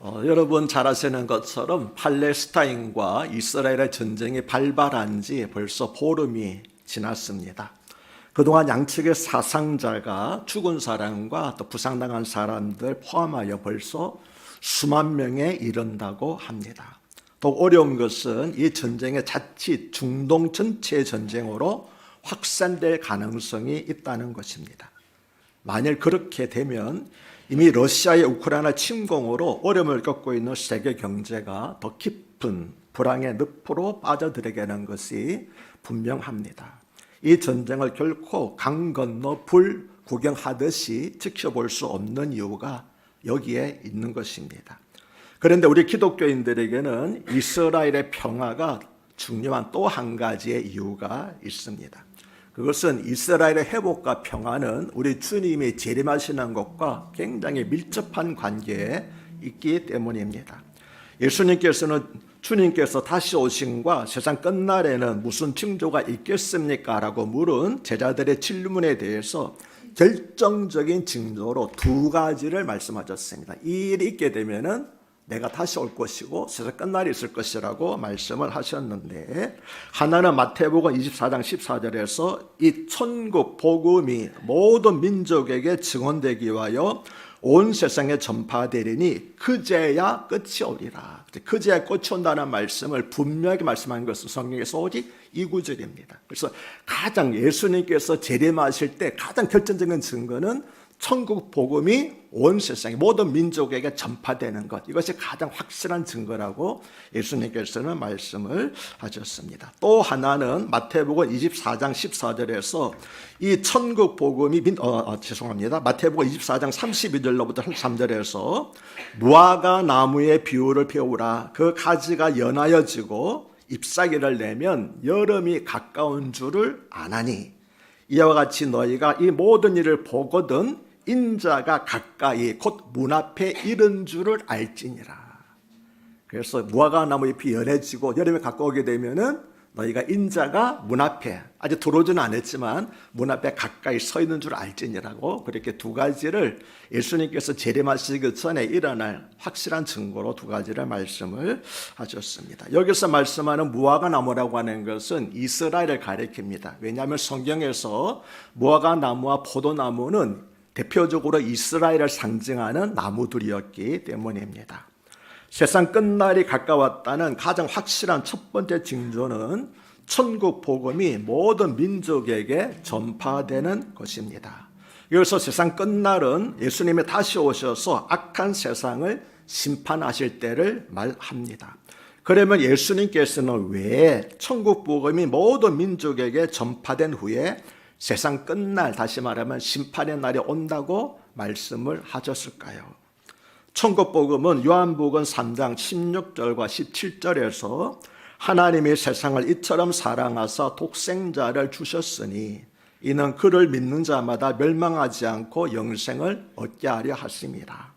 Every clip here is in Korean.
여러분 잘 아시는 것처럼 팔레스타인과 이스라엘의 전쟁이 발발한 지 벌써 보름이 지났습니다. 그동안 양측의 사상자가 죽은 사람과 또 부상당한 사람들 포함하여 벌써 수만 명에 이른다고 합니다. 더 어려운 것은 이 전쟁이 자칫 중동 전체의 전쟁으로 확산될 가능성이 있다는 것입니다. 만일 그렇게 되면 이미 러시아의 우크라이나 침공으로 어려움을 겪고 있는 세계 경제가 더 깊은 불황의 늪으로 빠져들게 되는 것이 분명합니다. 이 전쟁을 결코 강 건너 불 구경하듯이 지켜볼 수 없는 이유가 여기에 있는 것입니다. 그런데 우리 기독교인들에게는 이스라엘의 평화가 중요한 또 한 가지의 이유가 있습니다. 그것은 이스라엘의 회복과 평화는 우리 주님이 재림하시는 것과 굉장히 밀접한 관계에 있기 때문입니다. 주님께서 다시 오심과 세상 끝날에는 무슨 징조가 있겠습니까? 라고 물은 제자들의 질문에 대해서 결정적인 징조로 두 가지를 말씀하셨습니다. 이 일이 있게 되면은 내가 다시 올 것이고 세상 끝날이 있을 것이라고 말씀을 하셨는데, 하나는 마태복음 24장 14절에서 이 천국 복음이 모든 민족에게 증언되기 위하여 온 세상에 전파되리니 그제야 끝이 오리라. 그제야 끝이 온다는 말씀을 분명하게 말씀한 것은 성경에서 오직 이 구절입니다. 그래서 가장 예수님께서 재림하실 때 가장 결정적인 증거는 천국 복음이 온 세상에 모든 민족에게 전파되는 것, 이것이 가장 확실한 증거라고 예수님께서는 말씀을 하셨습니다. 또 하나는 마태복음 24장 14절에서 이 천국 복음이 마태복음 24장 32절로부터 33절에서 무화과 나무의 비유를 배우라. 그 가지가 연하여지고 잎사귀를 내면 여름이 가까운 줄을 아나니 이와 같이 너희가 이 모든 일을 보거든 인자가 가까이 곧 문 앞에 이른 줄을 알지니라. 그래서 무화과 나무 잎이 연해지고 여름에 가까우게 되면은 너희가 인자가 문 앞에, 아직 들어오지는 않았지만 문 앞에 가까이 서 있는 줄 알지니라고, 그렇게 두 가지를 예수님께서 재림하시기 전에 일어날 확실한 증거로 두 가지를 말씀을 하셨습니다. 여기서 말씀하는 무화과 나무라고 하는 것은 이스라엘을 가리킵니다. 왜냐하면 성경에서 무화과 나무와 포도나무는 대표적으로 이스라엘을 상징하는 나무들이었기 때문입니다. 세상 끝날이 가까웠다는 가장 확실한 첫 번째 징조는 천국 복음이 모든 민족에게 전파되는 것입니다. 여기서 세상 끝날은 예수님이 다시 오셔서 악한 세상을 심판하실 때를 말합니다. 그러면 예수님께서는 왜 천국 복음이 모든 민족에게 전파된 후에 세상 끝날, 다시 말하면 심판의 날이 온다고 말씀을 하셨을까요? 천국 복음은 요한복음 3장 16절과 17절에서 하나님이 세상을 이처럼 사랑하사 독생자를 주셨으니 이는 그를 믿는 자마다 멸망하지 않고 영생을 얻게 하려 하심이라.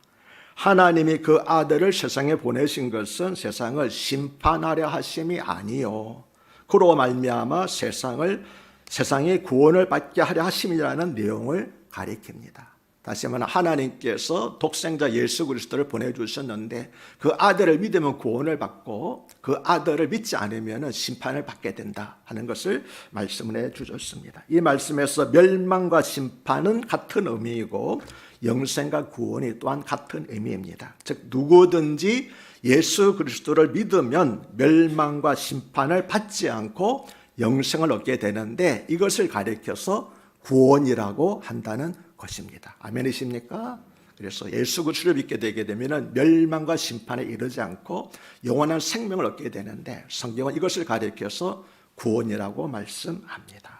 하나님이 그 아들을 세상에 보내신 것은 세상을 심판하려 하심이 아니요 그로 말미암아 세상의 구원을 받게 하려 하심이라는 내용을 가리킵니다. 다시 말하면 하나님께서 독생자 예수 그리스도를 보내주셨는데 그 아들을 믿으면 구원을 받고 그 아들을 믿지 않으면 심판을 받게 된다 하는 것을 말씀을 해주셨습니다. 이 말씀에서 멸망과 심판은 같은 의미이고 영생과 구원이 또한 같은 의미입니다. 즉 누구든지 예수 그리스도를 믿으면 멸망과 심판을 받지 않고 영생을 얻게 되는데 이것을 가리켜서 구원이라고 한다는 것입니다. 아멘이십니까? 그래서 예수 그리스도를 믿게 되게 되면 멸망과 심판에 이르지 않고 영원한 생명을 얻게 되는데 성경은 이것을 가리켜서 구원이라고 말씀합니다.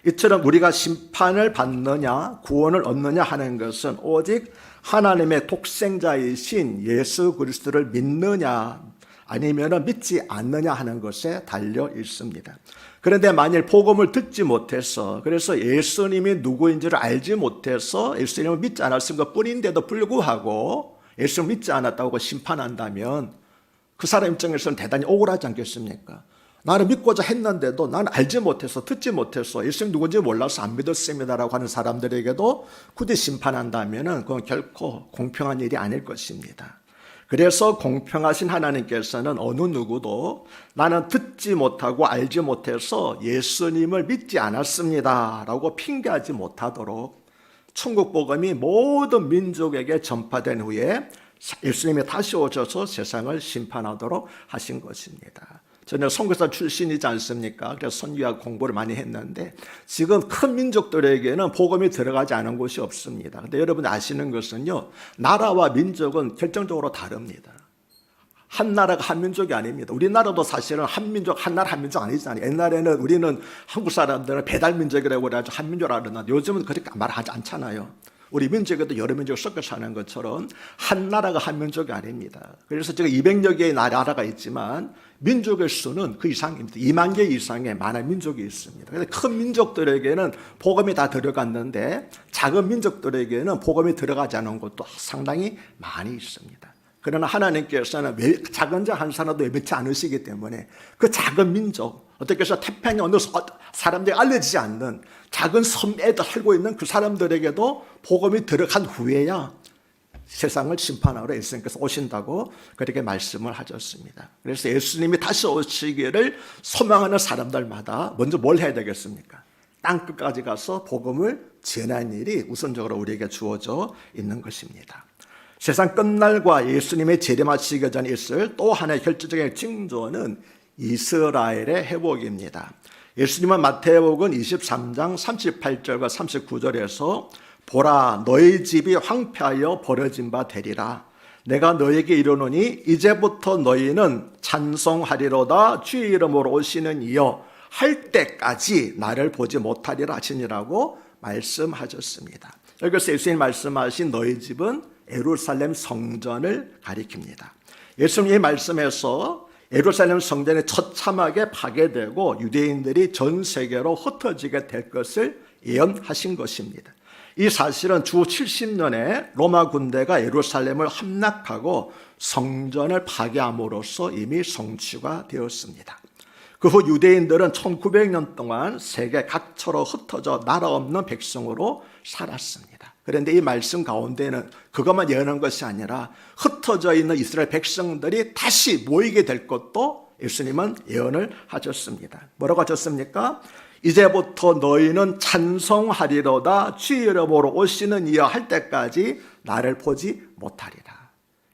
이처럼 우리가 심판을 받느냐 구원을 얻느냐 하는 것은 오직 하나님의 독생자이신 예수 그리스도를 믿느냐 아니면 믿지 않느냐 하는 것에 달려 있습니다. 그런데 만일 복음을 듣지 못해서, 그래서 예수님이 누구인지를 알지 못해서 예수님을 믿지 않았을 것 뿐인데도 불구하고 예수님을 믿지 않았다고 심판한다면 그 사람 입장에서는 대단히 억울하지 않겠습니까? 나는 믿고자 했는데도 나는 알지 못해서 듣지 못해서 예수님 누군지 몰라서 안 믿었습니다라고 하는 사람들에게도 굳이 심판한다면 그건 결코 공평한 일이 아닐 것입니다. 그래서 공평하신 하나님께서는 어느 누구도 나는 듣지 못하고 알지 못해서 예수님을 믿지 않았습니다 라고 핑계하지 못하도록 천국 복음이 모든 민족에게 전파된 후에 예수님이 다시 오셔서 세상을 심판하도록 하신 것입니다. 저는 선교사 출신이지 않습니까? 그래서 선교학 공부를 많이 했는데 지금 큰 민족들에게는 복음이 들어가지 않은 곳이 없습니다. 근데 여러분 아시는 것은요, 나라와 민족은 결정적으로 다릅니다. 한 나라가 한 민족이 아닙니다. 우리나라도 사실은 한 민족, 한 나라 한 민족 아니잖아요. 옛날에는 우리는 한국 사람들은 배달 민족이라고 그래가지고 한 민족이라고 그러는데 요즘은 그렇게 말하지 않잖아요. 우리 민족에도 여러 민족을 섞여 사는 것처럼 한 나라가 한 민족이 아닙니다. 그래서 제가 200여 개의 나라가 있지만 민족의 수는 그 이상입니다. 2만 개 이상의 많은 민족이 있습니다. 그래서 큰 민족들에게는 복음이 다 들어갔는데 작은 민족들에게는 복음이 들어가지 않은 곳도 상당히 많이 있습니다. 그러나 하나님께서는 작은 자 한 사람도 외면치 않으시기 때문에 그 작은 민족, 어떻게 해서 태평양 어느 사람들이 알려지지 않는 작은 섬에 살고 있는 그 사람들에게도 복음이 들어간 후에야 세상을 심판하러 예수님께서 오신다고 그렇게 말씀을 하셨습니다. 그래서 예수님이 다시 오시기를 소망하는 사람들마다 먼저 뭘 해야 되겠습니까? 땅끝까지 가서 복음을 전하는 일이 우선적으로 우리에게 주어져 있는 것입니다. 세상 끝날과 예수님의 재림하시기 전에 있을 또 하나의 결정적인 징조는 이스라엘의 회복입니다. 예수님은 마태복음 23장 38절과 39절에서 보라 너희 집이 황폐하여 버려진 바 되리라. 내가 너에게 이르노니 이제부터 너희는 찬송하리로다 주의 이름으로 오시는 이여 할 때까지 나를 보지 못하리라 하시니라고 말씀하셨습니다. 여기서 예수님 말씀하신 너희 집은 예루살렘 성전을 가리킵니다. 예수님이 말씀에서 예루살렘 성전이 처참하게 파괴되고 유대인들이 전 세계로 흩어지게 될 것을 예언하신 것입니다. 이 사실은 주 70년에 로마 군대가 예루살렘을 함락하고 성전을 파괴함으로써 이미 성취가 되었습니다. 그 후 유대인들은 1900년 동안 세계 각처로 흩어져 나라 없는 백성으로 살았습니다. 그런데 이 말씀 가운데는 그것만 예언한 것이 아니라 흩어져 있는 이스라엘 백성들이 다시 모이게 될 것도 예수님은 예언을 하셨습니다. 뭐라고 하셨습니까? 이제부터 너희는 찬송하리로다 주의 이름으로 오시는 이여 할 때까지 나를 보지 못하리라.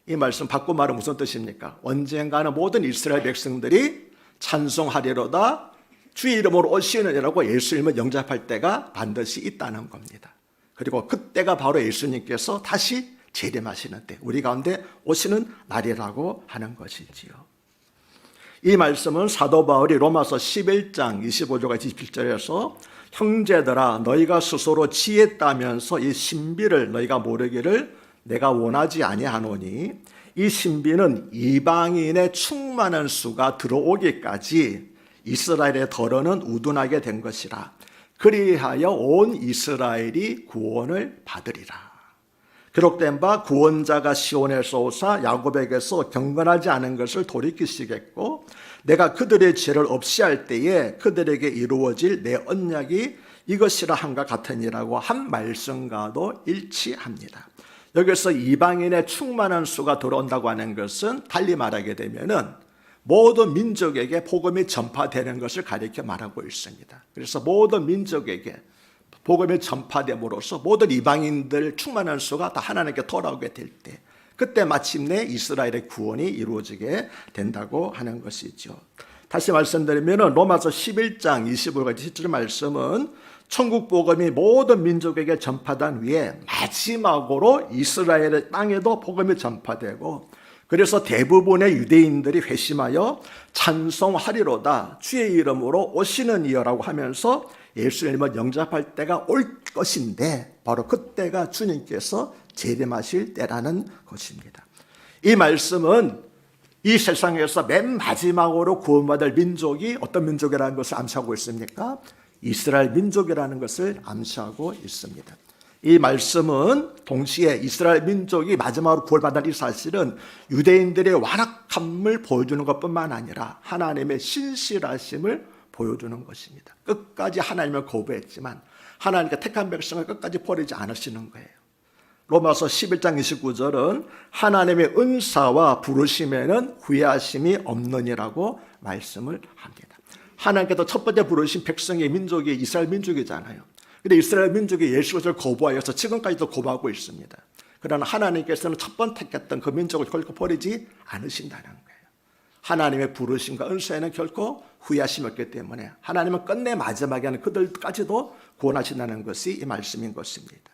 이 말씀 바꿔 말하면 무슨 뜻입니까? 언젠가는 모든 이스라엘 백성들이 찬송하리로다 주의 이름으로 오시는 이라고 예수님을 영접할 때가 반드시 있다는 겁니다. 그리고 그때가 바로 예수님께서 다시 재림하시는 때, 우리 가운데 오시는 날이라고 하는 것이지요. 이 말씀은 사도 바울이 로마서 11장 25절과 27절에서 형제들아 너희가 스스로 지혜있다면서 이 신비를 너희가 모르기를 내가 원하지 아니하노니 이 신비는 이방인의 충만한 수가 들어오기까지 이스라엘의 덜어는 우둔하게 된 것이라. 그리하여 온 이스라엘이 구원을 받으리라. 기록된 바 구원자가 시온에서 오사 야곱에게서 경건하지 않은 것을 돌이키시겠고 내가 그들의 죄를 없이 할 때에 그들에게 이루어질 내 언약이 이것이라 한가 같으니라고 한 말씀과도 일치합니다. 여기서 이방인의 충만한 수가 들어온다고 하는 것은 달리 말하게 되면은 모든 민족에게 복음이 전파되는 것을 가리켜 말하고 있습니다. 그래서 모든 민족에게 복음이 전파됨으로써 모든 이방인들 충만한 수가 다 하나님께 돌아오게 될 때, 그때 마침내 이스라엘의 구원이 이루어지게 된다고 하는 것이죠. 다시 말씀드리면 로마서 11장 25절까지 10절 말씀은 천국 복음이 모든 민족에게 전파된 후에 마지막으로 이스라엘의 땅에도 복음이 전파되고, 그래서 대부분의 유대인들이 회심하여 찬송하리로다 주의 이름으로 오시는 이여라고 하면서 예수님을 영접할 때가 올 것인데 바로 그때가 주님께서 재림하실 때라는 것입니다. 이 말씀은 이 세상에서 맨 마지막으로 구원받을 민족이 어떤 민족이라는 것을 암시하고 있습니까? 이스라엘 민족이라는 것을 암시하고 있습니다. 이 말씀은 동시에 이스라엘 민족이 마지막으로 구원받는 이 사실은 유대인들의 완악함을 보여주는 것뿐만 아니라 하나님의 신실하심을 보여주는 것입니다. 끝까지 하나님을 거부했지만 하나님께 택한 백성을 끝까지 버리지 않으시는 거예요. 로마서 11장 29절은 하나님의 은사와 부르심에는 후회하심이 없느니라고 말씀을 합니다. 하나님께서 첫 번째 부르신 백성의 민족이 이스라엘 민족이잖아요. 근데 이스라엘 민족이 예수 그리스도를 거부하여서 지금까지도 거부하고 있습니다. 그러나 하나님께서는 첫 번 택했던 그 민족을 결코 버리지 않으신다는 거예요. 하나님의 부르심과 은사에는 결코 후회하심이 없기 때문에 하나님은 끝내 마지막에 하는 그들까지도 구원하신다는 것이 이 말씀인 것입니다.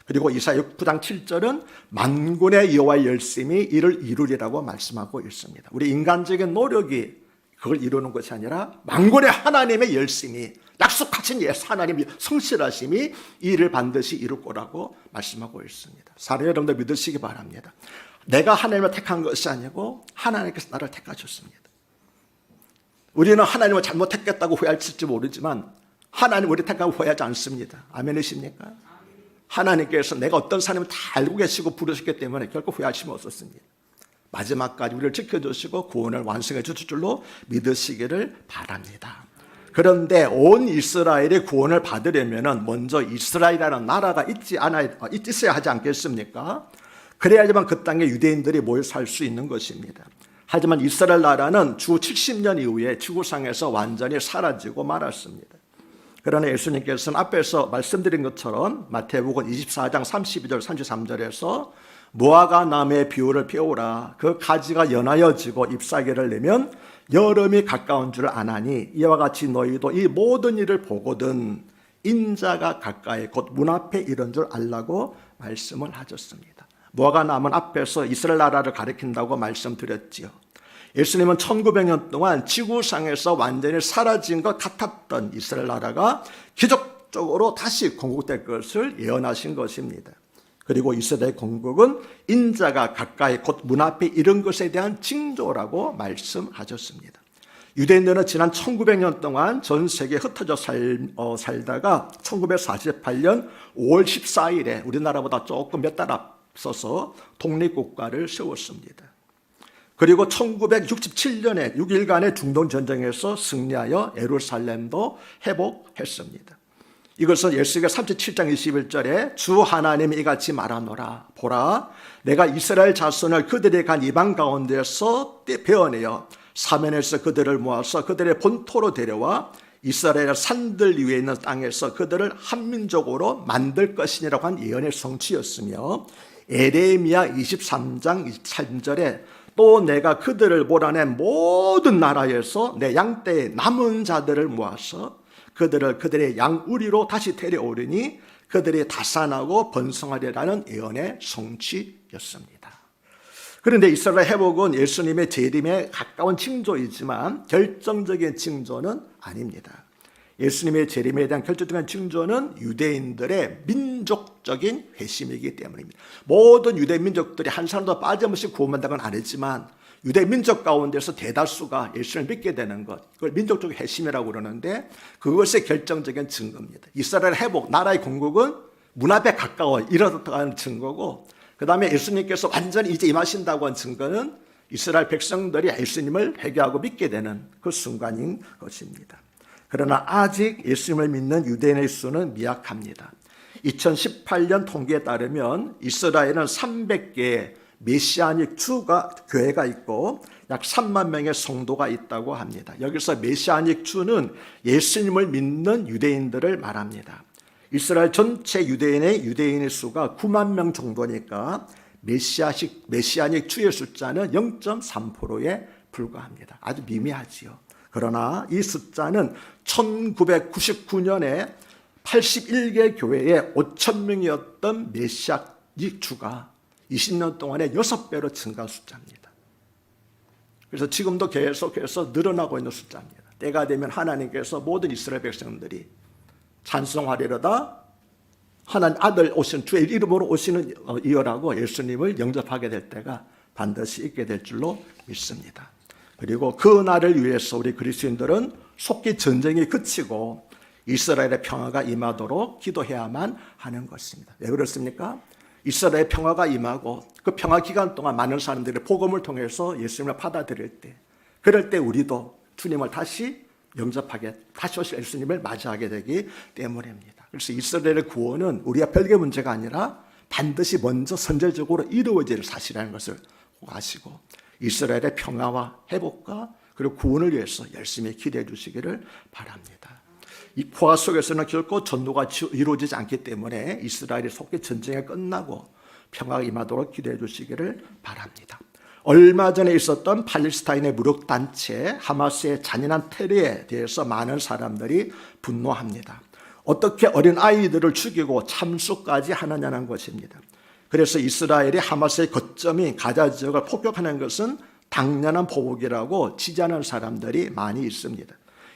그리고 이사야 9장 7절은 만군의 여호와의 열심이 이를 이루리라고 말씀하고 있습니다. 우리 인간적인 노력이 그걸 이루는 것이 아니라 만군의 하나님의 열심이, 약속하신 하나님의 성실하심이 이 일을 반드시 이룰 거라고 말씀하고 있습니다. 사랑 여러분들 믿으시기 바랍니다. 내가 하나님을 택한 것이 아니고 하나님께서 나를 택하셨습니다. 우리는 하나님을 잘못했겠다고 후회할지 모르지만 하나님 우리 택하고 후회하지 않습니다. 아멘이십니까? 하나님께서 내가 어떤 사람을 다 알고 계시고 부르셨기 때문에 결코 후회하심이 없었습니다. 마지막까지 우리를 지켜주시고 구원을 완성해 주실 줄로 믿으시기를 바랍니다. 그런데 온 이스라엘이 구원을 받으려면 먼저 이스라엘이라는 나라가 있어야 하지 않겠습니까? 그래야지만 그 땅에 유대인들이 모여 살 수 있는 것입니다. 하지만 이스라엘 나라는 주 70년 이후에 지구상에서 완전히 사라지고 말았습니다. 그러나 예수님께서는 앞에서 말씀드린 것처럼 마태복음 24장 32절 33절에서 무화과 나무의 비유를 배우라. 그 가지가 연하여지고 잎사귀를 내면 여름이 가까운 줄 아나니 이와 같이 너희도 이 모든 일을 보거든 인자가 가까이 곧 문 앞에 이른 줄 알라고 말씀을 하셨습니다. 무화과 나무는 앞에서 이스라엘 나라를 가리킨다고 말씀드렸지요. 예수님은 1900년 동안 지구상에서 완전히 사라진 것 같았던 이스라엘 나라가 기적적으로 다시 건국될 것을 예언하신 것입니다. 그리고 이스라엘 건국은 인자가 가까이 곧 문 앞에 이른 것에 대한 징조라고 말씀하셨습니다. 유대인들은 지난 1900년 동안 전 세계에 흩어져 살다가 1948년 5월 14일에 우리나라보다 조금 몇 달 앞서서 독립국가를 세웠습니다. 그리고 1967년에 6일간의 중동전쟁에서 승리하여 예루살렘도 회복했습니다. 이것은 예수가 37장 21절에 주 하나님이 이같이 말하노라. 보라, 내가 이스라엘 자손을 그들이 간 이방 가운데서 베어내어 사면에서 그들을 모아서 그들의 본토로 데려와 이스라엘 산들 위에 있는 땅에서 그들을 한 민족으로 만들 것이니라고 한 예언의 성취였으며 에레미야 23장 23절에 또 내가 그들을 몰아낸 모든 나라에서 내 양떼의 남은 자들을 모아서 그들을 그들의 양우리로 다시 데려오리니 그들이 다산하고 번성하리라는 예언의 성취였습니다. 그런데 이스라엘 회복은 예수님의 재림에 가까운 징조이지만 결정적인 징조는 아닙니다. 예수님의 재림에 대한 결정적인 징조는 유대인들의 민족적인 회심이기 때문입니다. 모든 유대 민족들이 한 사람도 빠짐없이 구원받는 건 아니지만 유대 민족 가운데서 대다수가 예수를 믿게 되는 것, 그걸 민족적 회심이라고 그러는데 그것의 결정적인 증거입니다. 이스라엘 회복, 나라의 건국은 문 앞에 가까워 이르렀다는 증거고, 그 다음에 예수님께서 완전히 이제 임하신다고 한 증거는 이스라엘 백성들이 예수님을 회개하고 믿게 되는 그 순간인 것입니다. 그러나 아직 예수님을 믿는 유대인의 수는 미약합니다. 2018년 통계에 따르면 이스라엘은 300개의 메시아닉 교회가 있고 약 3만 명의 성도가 있다고 합니다. 여기서 메시아닉 주는 예수님을 믿는 유대인들을 말합니다. 이스라엘 전체 유대인의 수가 9만 명 정도니까 메시아닉 주의 숫자는 0.3%에 불과합니다. 아주 미미하지요. 그러나 이 숫자는 1999년에 81개 교회에 5천 명이었던 메시아닉 주가 20년 동안에 6배로 증가한 숫자입니다. 그래서 지금도 계속해서 늘어나고 있는 숫자입니다. 때가 되면 하나님께서 모든 이스라엘 백성들이 찬송하리로다 하나님 아들 오신 주의 이름으로 오시는 이어라고 예수님을 영접하게 될 때가 반드시 있게 될 줄로 믿습니다. 그리고 그 날을 위해서 우리 그리스도인들은 속히 전쟁이 그치고 이스라엘의 평화가 임하도록 기도해야만 하는 것입니다. 왜 그렇습니까? 이스라엘의 평화가 임하고 그 평화 기간 동안 많은 사람들이 복음을 통해서 예수님을 받아들일 때, 그럴 때 우리도 주님을 다시 영접하게, 다시 오실 예수님을 맞이하게 되기 때문입니다. 그래서 이스라엘의 구원은 우리가 별개 문제가 아니라 반드시 먼저 선제적으로 이루어질 사실이라는 것을 아시고 이스라엘의 평화와 회복과 그리고 구원을 위해서 열심히 기도해 주시기를 바랍니다. 이 포화 속에서는 결코 전도가 이루어지지 않기 때문에 이스라엘이 속히 전쟁이 끝나고 평화가 임하도록 기도해 주시기를 바랍니다. 얼마 전에 있었던 팔레스타인의 무력단체 하마스의 잔인한 테러에 대해서 많은 사람들이 분노합니다. 어떻게 어린 아이들을 죽이고 참수까지 하느냐는 것입니다. 그래서 이스라엘이 하마스의 거점인 가자 지역을 폭격하는 것은 당연한 보복이라고 지지하는 사람들이 많이 있습니다.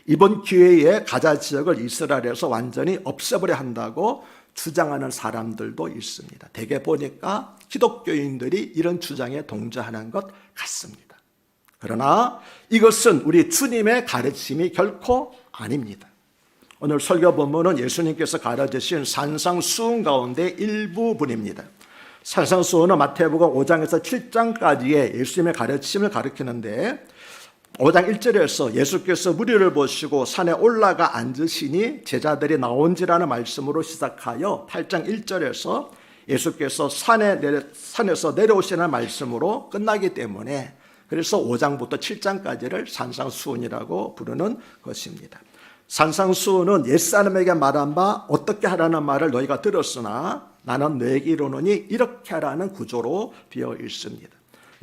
이번 기회에 가자 지역을 이스라엘에서 완전히 없애버려 한다고 주장하는 사람들도 있습니다. 대개 보니까 기독교인들이 이런 주장에 동조하는 것 같습니다. 그러나 이것은 우리 주님의 가르침이 결코 아닙니다. 오늘 설교 본문은 예수님께서 가르치신 산상수훈 가운데 일부분입니다. 산상수훈은 마태복음 5장에서 7장까지의 예수님의 가르침을 가르치는데 5장 1절에서 예수께서 무리를 보시고 산에 올라가 앉으시니 제자들이 나온지라는 말씀으로 시작하여 8장 1절에서 예수께서 산에서 내려오시는 말씀으로 끝나기 때문에 그래서 5장부터 7장까지를 산상수훈이라고 부르는 것입니다. 산상수훈은 옛사람에게 말한 바 어떻게 하라는 말을 너희가 들었으나 나는 너에게 이르노니 이렇게 하라는 구조로 되어 있습니다.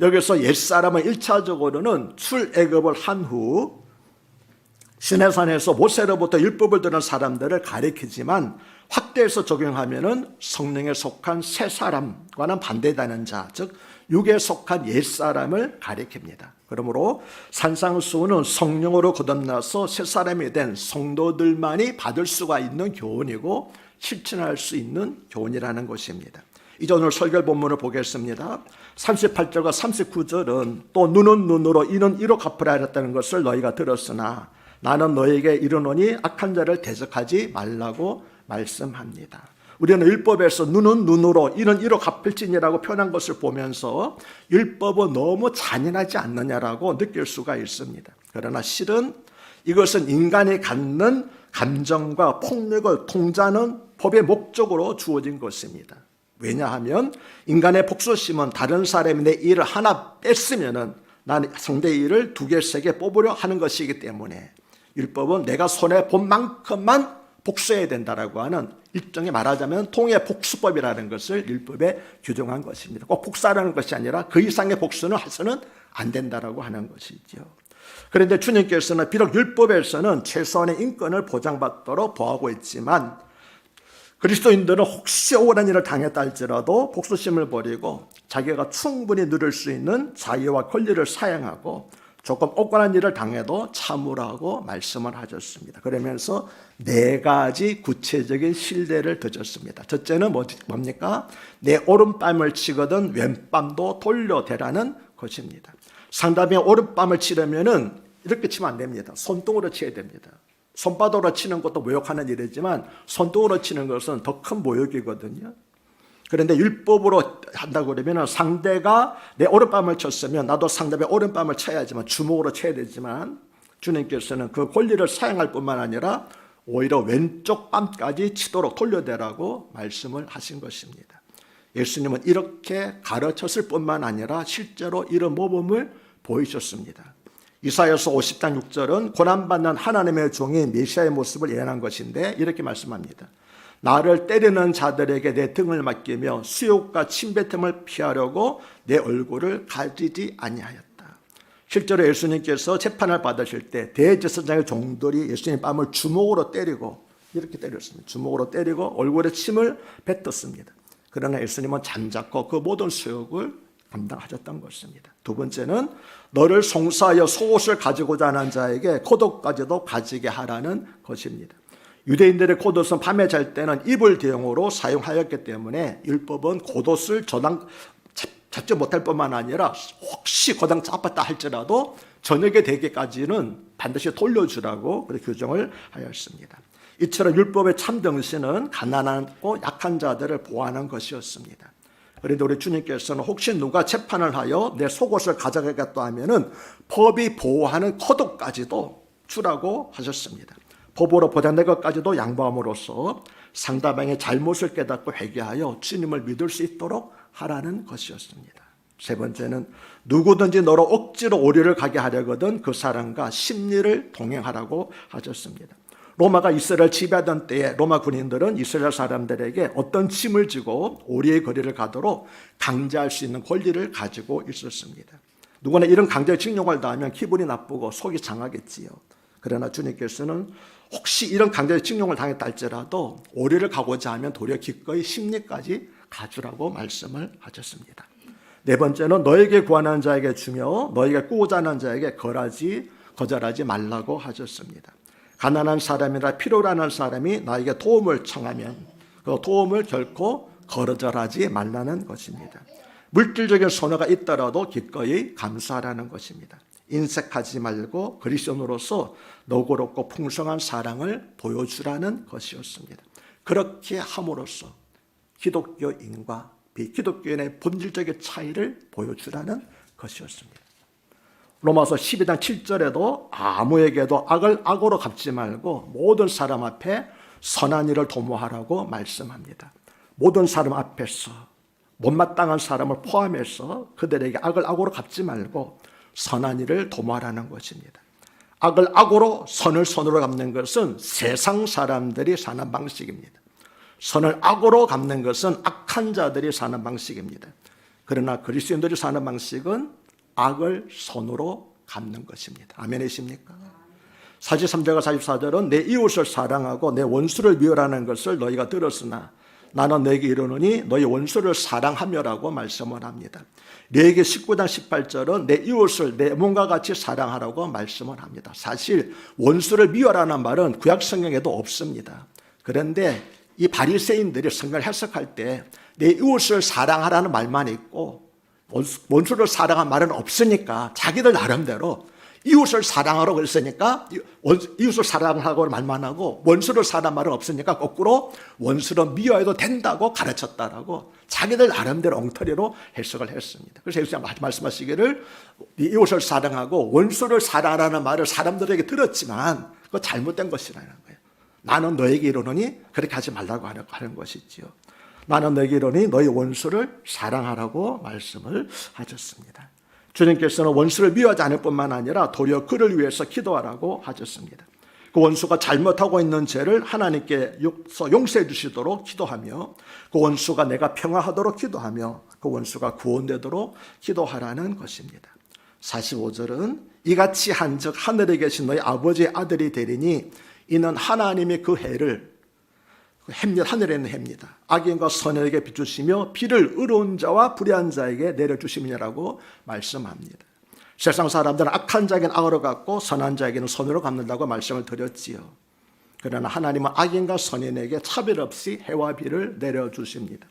여기서 옛사람은 1차적으로는 출애굽을 한 후 시내산에서 모세로부터 율법을 들은 사람들을 가리키지만 확대해서 적용하면은 성령에 속한 새 사람과는 반대되는 자, 즉 육에 속한 옛사람을 가리킵니다. 그러므로 산상수훈은 성령으로 거듭나서 새 사람이 된 성도들만이 받을 수가 있는 교훈이고 실천할 수 있는 교훈이라는 것입니다. 이제 오늘 설교 본문을 보겠습니다. 38절과 39절은 또 눈은 눈으로 이는 이로 갚으라 하였다는 것을 너희가 들었으나 나는 너에게 이르노니 악한 자를 대적하지 말라고 말씀합니다. 우리는 율법에서 눈은 눈으로 이는 이로 갚을지니라고 표현한 것을 보면서 율법은 너무 잔인하지 않느냐라고 느낄 수가 있습니다. 그러나 실은 이것은 인간이 갖는 감정과 폭력을 통제하는 법의 목적으로 주어진 것입니다. 왜냐하면 인간의 복수심은 다른 사람이 내 일을 하나 뺐으면은 난 상대의 일을 2개, 3개 뽑으려 하는 것이기 때문에 율법은 내가 손해 본 만큼만 복수해야 된다라고 하는 일종의 말하자면 통해 복수법이라는 것을 율법에 규정한 것입니다. 꼭 복수하라는 것이 아니라 그 이상의 복수는 해서는 안 된다라고 하는 것이죠. 그런데 주님께서는 비록 율법에서는 최소한의 인권을 보장받도록 보호하고 있지만 그리스도인들은 혹시 억울한 일을 당했다 할지라도 복수심을 버리고 자기가 충분히 누릴 수 있는 자유와 권리를 사용하고 조금 억울한 일을 당해도 참으라고 말씀을 하셨습니다. 그러면서 4가지 구체적인 신뢰를 던졌습니다. 첫째는 뭡니까? 내 오른뺨을 치거든 왼뺨도 돌려대라는 것입니다. 상대방의 오른뺨을 치려면은 이렇게 치면 안 됩니다. 손등으로 쳐야 됩니다. 손바닥으로 치는 것도 모욕하는 일이지만 손등으로 치는 것은 더 큰 모욕이거든요. 그런데 율법으로 한다고 그러면 상대가 내 오른뺨을 쳤으면 나도 상대의 오른뺨을 쳐야지만 주먹으로 쳐야 되지만 주님께서는 그 권리를 사용할 뿐만 아니라 오히려 왼쪽 뺨까지 치도록 돌려대라고 말씀을 하신 것입니다. 예수님은 이렇게 가르쳤을 뿐만 아니라 실제로 이런 모범을 보이셨습니다. 이사야서 50장 6절은 고난받는 하나님의 종이 메시아의 모습을 예언한 것인데 이렇게 말씀합니다. 나를 때리는 자들에게 내 등을 맡기며 수욕과 침뱉음을 피하려고 내 얼굴을 가리지 아니하였다. 실제로 예수님께서 재판을 받으실 때 대제사장의 종들이 예수님 뺨을 주먹으로 때리고 이렇게 때렸습니다. 주먹으로 때리고 얼굴에 침을 뱉었습니다. 그러나 예수님은 잠자코 그 모든 수욕을 감당하셨던 것입니다. 두 번째는 너를 송사하여 속옷을 가지고자 하는 자에게 겉옷까지도 가지게 하라는 것입니다. 유대인들의 겉옷은 밤에 잘 때는 이불 대용으로 사용하였기 때문에 율법은 겉옷을 잡지 못할 뿐만 아니라 혹시 고장 잡았다 할지라도 저녁에 되기까지는 반드시 돌려주라고 그렇게 규정을 하였습니다. 이처럼 율법의 참 정신은 가난하고 약한 자들을 보호하는 것이었습니다. 그런데 우리 주님께서는 혹시 누가 재판을 하여 내 속옷을 가져가겠다 하면은 법이 보호하는 겉옷까지도 주라고 하셨습니다. 법으로 보장된 것까지도 양보함으로써 상대방의 잘못을 깨닫고 회개하여 주님을 믿을 수 있도록 하라는 것이었습니다. 세 번째는 누구든지 너로 억지로 오리를 가게 하려거든 그 사람과 심리를 동행하라고 하셨습니다. 로마가 이스라엘 지배하던 때에 로마 군인들은 이스라엘 사람들에게 어떤 짐을 지고 오리의 거리를 가도록 강제할 수 있는 권리를 가지고 있었습니다. 누구나 이런 강제 징용을 당하면 기분이 나쁘고 속이 상하겠지요. 그러나 주님께서는 혹시 이런 강제 징용을 당했다 할지라도 오리를 가고자 하면 도리어 기꺼이 심리까지 가주라고 말씀을 하셨습니다. 네 번째는 너에게 구하는 자에게 주며 너에게 꾸고자 하는 자에게 거절하지 말라고 하셨습니다. 가난한 사람이나 필요로 하는 사람이 나에게 도움을 청하면 그 도움을 결코 거절하지 말라는 것입니다. 물질적인 손해가 있더라도 기꺼이 감사하라는 것입니다. 인색하지 말고 그리스도인으로서 너그럽고 풍성한 사랑을 보여주라는 것이었습니다. 그렇게 함으로써 기독교인과 비기독교인의 본질적인 차이를 보여주라는 것이었습니다. 로마서 12장 7절에도 아무에게도 악을 악으로 갚지 말고 모든 사람 앞에 선한 일을 도모하라고 말씀합니다. 모든 사람 앞에서 못마땅한 사람을 포함해서 그들에게 악을 악으로 갚지 말고 선한 일을 도모하라는 것입니다. 악을 악으로 선을 선으로 갚는 것은 세상 사람들이 사는 방식입니다. 선을 악으로 갚는 것은 악한 자들이 사는 방식입니다. 그러나 그리스도인들이 사는 방식은 악을 선으로 갚는 것입니다. 아멘이십니까? 43절과 44절은 내 이웃을 사랑하고 내 원수를 미워하는 것을 너희가 들었으나 나는 너에게 이르노니 너희 원수를 사랑하며라고 말씀을 합니다. 레위기 19장 18절은 내 이웃을 내 몸과 같이 사랑하라고 말씀을 합니다. 사실 원수를 미워하라는 말은 구약 성경에도 없습니다. 그런데 이 바리새인들이 성경을 해석할 때 내 이웃을 사랑하라는 말만 있고 원수를 사랑한 말은 없으니까 자기들 나름대로 이웃을 사랑하라고 그랬으니까 이웃을 사랑하라고 말만 하고 원수를 사랑한 말은 없으니까 거꾸로 원수를 미워해도 된다고 가르쳤다라고 자기들 나름대로 엉터리로 해석을 했습니다. 그래서 예수님 말씀하시기를 이웃을 사랑하고 원수를 사랑하라는 말을 사람들에게 들었지만 그거 잘못된 것이라는 거예요. 나는 너에게 이르노니 그렇게 하지 말라고 하는 것이지요. 나는 너에게 이르노니 너희 원수를 사랑하라고 말씀을 하셨습니다. 주님께서는 원수를 미워하지 않을 뿐만 아니라 도리어 그를 위해서 기도하라고 하셨습니다. 그 원수가 잘못하고 있는 죄를 하나님께 용서해 주시도록 기도하며 그 원수가 내가 평화하도록 기도하며 그 원수가 구원되도록 기도하라는 것입니다. 45절은 이같이 한즉 하늘에 계신 너희 아버지의 아들이 되리니 이는 하나님이 그 해를 하늘에 있는 해입니다. 악인과 선인에게 비추시며 비를 의로운 자와 불의한 자에게 내려주심이라고 말씀합니다. 세상 사람들은 악한 자에게는 악으로 갚고 선한 자에게는 선으로 갚는다고 말씀을 드렸지요. 그러나 하나님은 악인과 선인에게 차별 없이 해와 비를 내려주십니다.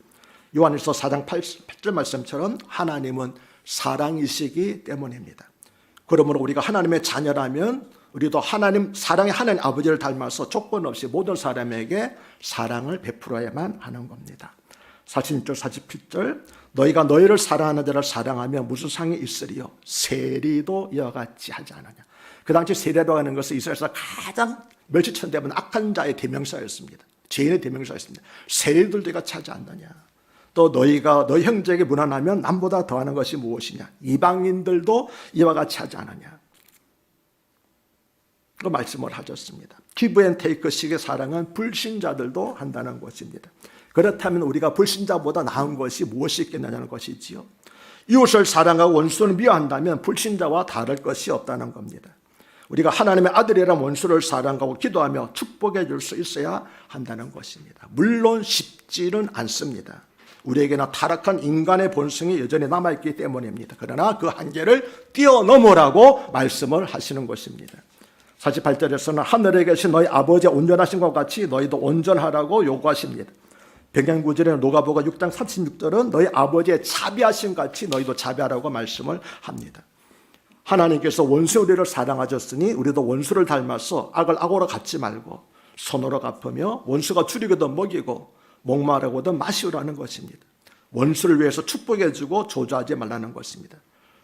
요한일서 4장 8절 말씀처럼 하나님은 사랑이시기 때문입니다. 그러므로 우리가 하나님의 자녀라면 우리도 사랑의 하나님 아버지를 닮아서 조건 없이 모든 사람에게 사랑을 베풀어야만 하는 겁니다. 46절 47절 너희가 너희를 사랑하는 자를 사랑하면 무슨 상이 있으리요? 세리도 이와 같이 하지 않느냐. 그 당시 세리라고 하는 것은 이스라엘에서 가장 멸시천대하는 악한 자의 대명사였습니다. 죄인의 대명사였습니다. 세리들도 이같이 하지 않느냐. 또 너희가 너희 형제에게 무난하면 남보다 더하는 것이 무엇이냐. 이방인들도 이와 같이 하지 않느냐. 그 말씀을 하셨습니다. 기브 앤 테이크식의 사랑은 불신자들도 한다는 것입니다. 그렇다면 우리가 불신자보다 나은 것이 무엇이 있겠느냐는 것이지요. 이웃을 사랑하고 원수를 미워한다면 불신자와 다를 것이 없다는 겁니다. 우리가 하나님의 아들이란 원수를 사랑하고 기도하며 축복해 줄 수 있어야 한다는 것입니다. 물론 쉽지는 않습니다. 우리에게는 타락한 인간의 본성이 여전히 남아있기 때문입니다. 그러나 그 한계를 뛰어넘으라고 말씀을 하시는 것입니다. 48절에서는 하늘에 계신 너희 아버지의 온전하신 것 같이 너희도 온전하라고 요구하십니다. 백양구절에 누가복음 6장 36절은 너희 아버지의 자비하신 같이 너희도 자비하라고 말씀을 합니다. 하나님께서 원수 우리를 사랑하셨으니 우리도 원수를 닮아서 악을 악으로 갚지 말고 선으로 갚으며 원수가 줄이거든 먹이고 목마르거든 마시우라는 것입니다. 원수를 위해서 축복해 주고 조조하지 말라는 것입니다.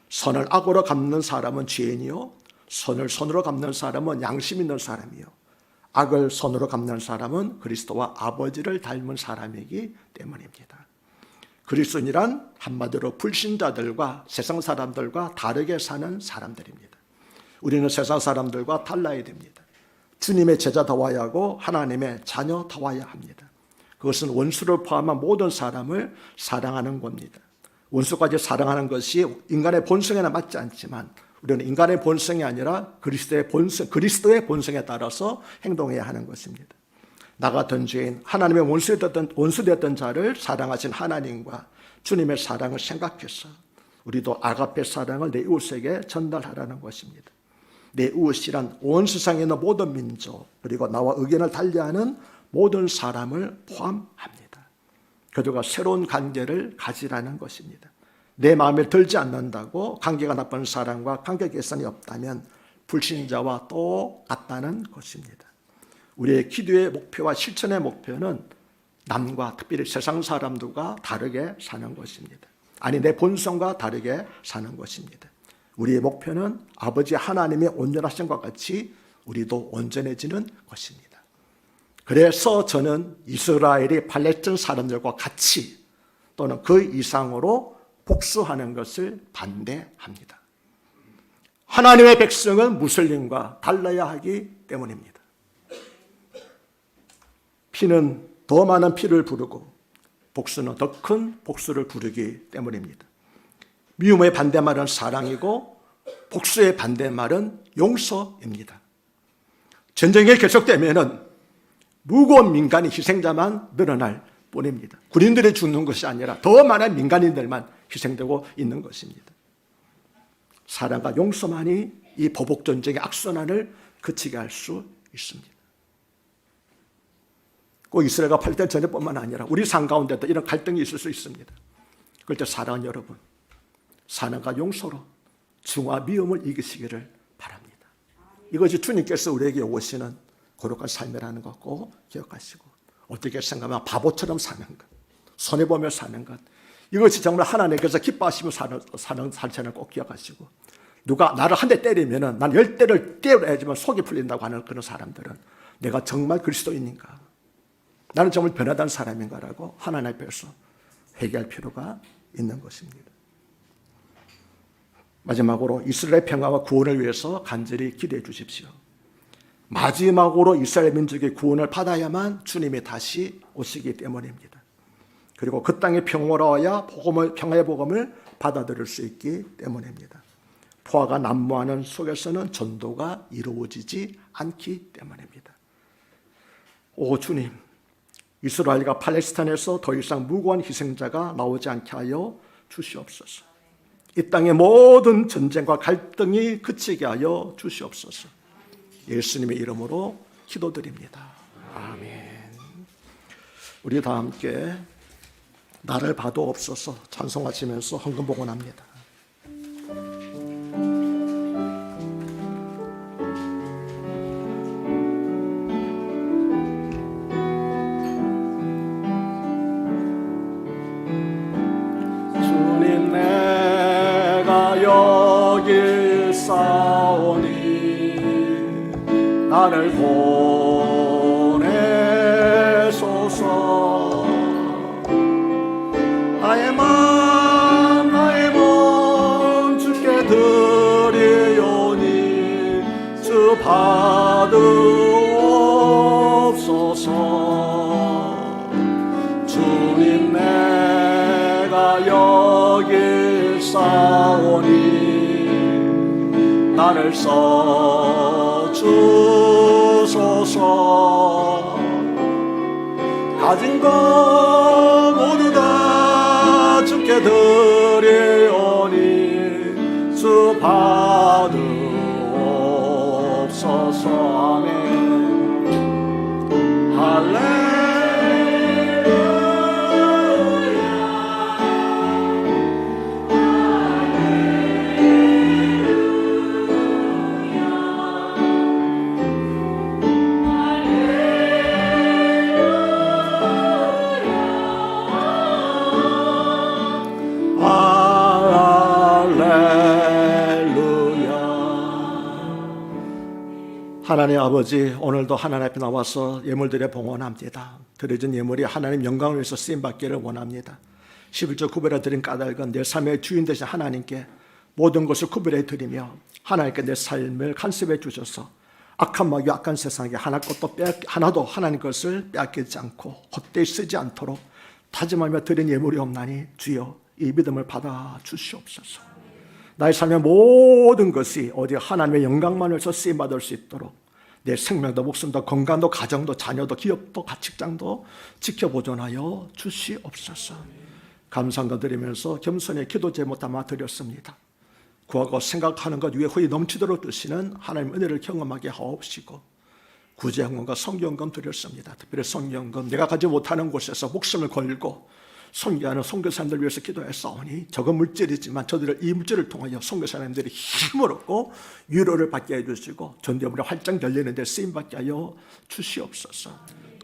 선을 악으로 갚는 사람은 죄인이요 선을 선으로 갚는 사람은 양심 있는 사람이요 악을 손으로 갚는 사람은 그리스도와 아버지를 닮은 사람이기 때문입니다. 그리스도인이란 한마디로 불신자들과 세상 사람들과 다르게 사는 사람들입니다. 우리는 세상 사람들과 달라야 됩니다. 주님의 제자다워야 하고 하나님의 자녀다워야 합니다. 그것은 원수를 포함한 모든 사람을 사랑하는 겁니다. 원수까지 사랑하는 것이 인간의 본성에는 맞지 않지만 우리는 인간의 본성이 아니라 그리스도의 본성에 따라서 행동해야 하는 것입니다. 나 같은 죄인, 하나님의 원수되었던 자를 사랑하신 하나님과 주님의 사랑을 생각해서 우리도 아가페 사랑을 내 이웃에게 전달하라는 것입니다. 내 이웃이란 온 세상에 있는 모든 민족 그리고 나와 의견을 달리하는 모든 사람을 포함합니다. 그들과 새로운 관계를 가지라는 것입니다. 내 마음에 들지 않는다고 관계가 나쁜 사람과 관계 개선이 없다면 불신자와 똑같다는 것입니다. 우리의 기도의 목표와 실천의 목표는 남과 특별히 세상 사람들과 다르게 사는 것입니다. 아니 내 본성과 다르게 사는 것입니다. 우리의 목표는 아버지 하나님의 온전하심과 같이 우리도 온전해지는 것입니다. 그래서 저는 이스라엘이 팔레스타인 사람들과 같이 또는 그 이상으로 복수하는 것을 반대합니다. 하나님의 백성은 무슬림과 달라야 하기 때문입니다. 피는 더 많은 피를 부르고 복수는 더 큰 복수를 부르기 때문입니다. 미움의 반대말은 사랑이고 복수의 반대말은 용서입니다. 전쟁이 계속되면은 무고한 민간인 희생자만 늘어날 뿐입니다. 군인들이 죽는 것이 아니라 더 많은 민간인들만 희생되고 있는 것입니다. 사랑과 용서만이 이 보복전쟁의 악순환을 그치게 할 수 있습니다. 꼭 이스라엘과 팔레스타인 전쟁뿐만 아니라 우리 삶 가운데도 이런 갈등이 있을 수 있습니다. 그럴 때 사랑하는 여러분, 사랑과 용서로 증오와 미움을 이기시기를 바랍니다. 이것이 주님께서 우리에게 오시는 거룩한 삶이라는 것 꼭 기억하시고 어떻게 생각하면 바보처럼 사는 것, 손해보며 사는 것, 이것이 정말 하나님께서 기뻐하시며 사는 삶을 꼭 기억하시고 누가 나를 한 대 때리면 난 10대를 때려야지만 속이 풀린다고 하는 그런 사람들은 내가 정말 그리스도인인가? 나는 정말 변화된 사람인가라고 하나님 앞에서 회개할 필요가 있는 것입니다. 마지막으로 이스라엘 평화와 구원을 위해서 간절히 기도해 주십시오. 마지막으로 이스라엘 민족의 구원을 받아야만 주님이 다시 오시기 때문입니다. 그리고 그 땅이 평화로워야 평화의 복음을 받아들일 수 있기 때문입니다. 포화가 난무하는 속에서는 전도가 이루어지지 않기 때문입니다. 오 주님, 이스라엘과 팔레스타인에서 더 이상 무고한 희생자가 나오지 않게 하여 주시옵소서. 이 땅의 모든 전쟁과 갈등이 그치게 하여 주시옵소서. 예수님의 이름으로 기도드립니다. 아멘. 우리 다 함께 나를 봐도옵소서 찬송하시면서 헌금복원합니다. 주님 내가 여기 싸우니 나를 보내소서. 나의 몸 주께 드리오니 주 받으옵소서. 주님 내가 여기 싸우니 나를 써주소서. 가진 것 모두 다 주께 드리오니 주 받으옵소서. 아멘. 할렐루야. 하나님 아버지, 오늘도 하나님 앞에 나와서 예물들에 봉헌합니다. 드려진 예물이 하나님 영광을 위해서 쓰임받기를 원합니다. 11조 구별해 드린 까닭은 내 삶의 주인 되신 하나님께 모든 것을 구별해 드리며 하나님께 내 삶을 간섭해 주셔서 악한 마귀 악한 세상에 하나도 하나님 것을 빼앗기지 않고 헛되이 쓰지 않도록 다짐하며 드린 예물이 없나니 주여 이 믿음을 받아 주시옵소서. 나의 삶의 모든 것이 어디 하나님의 영광만 위해서 쓰임받을 수 있도록 내 생명도 목숨도 건강도 가정도 자녀도 기업도 직장도 지켜보존하여 주시옵소서. 감사함도 드리면서 겸손히 기도 제목 담아 드렸습니다. 구하고 생각하는 것 위에 후에 넘치도록 주시는 하나님 은혜를 경험하게 하옵시고 구제헌금과 성경금 드렸습니다. 특별히 성경금 내가 가지 못하는 곳에서 목숨을 걸고 선교하는 선교사님들 위해서 기도했사오니 적은 물질이지만 저들을 이 물질을 통하여 선교사님들이 힘을 얻고 위로를 받게 해주시고 전대물이 활짝 열리는 데 쓰임받게 하여 주시옵소서.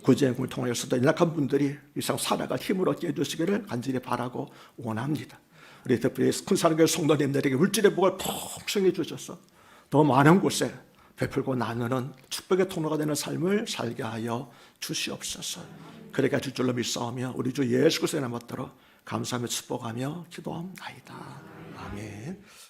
구제헌금을 통하여서도 연약한 분들이 이상 살아갈 힘을 얻게 해주시기를 간절히 바라고 원합니다. 우리 특별히 큰 사랑교회 성도님들에게 물질의 복을 풍성히 주셔서 더 많은 곳에 베풀고 나누는 축복의 통로가 되는 삶을 살게 하여 주시옵소서. 그렇게 줄 줄로 믿사오며 우리 주 예수 그리스도의 이름 받들어 감사하며 축복하며 기도합나이다. 아멘.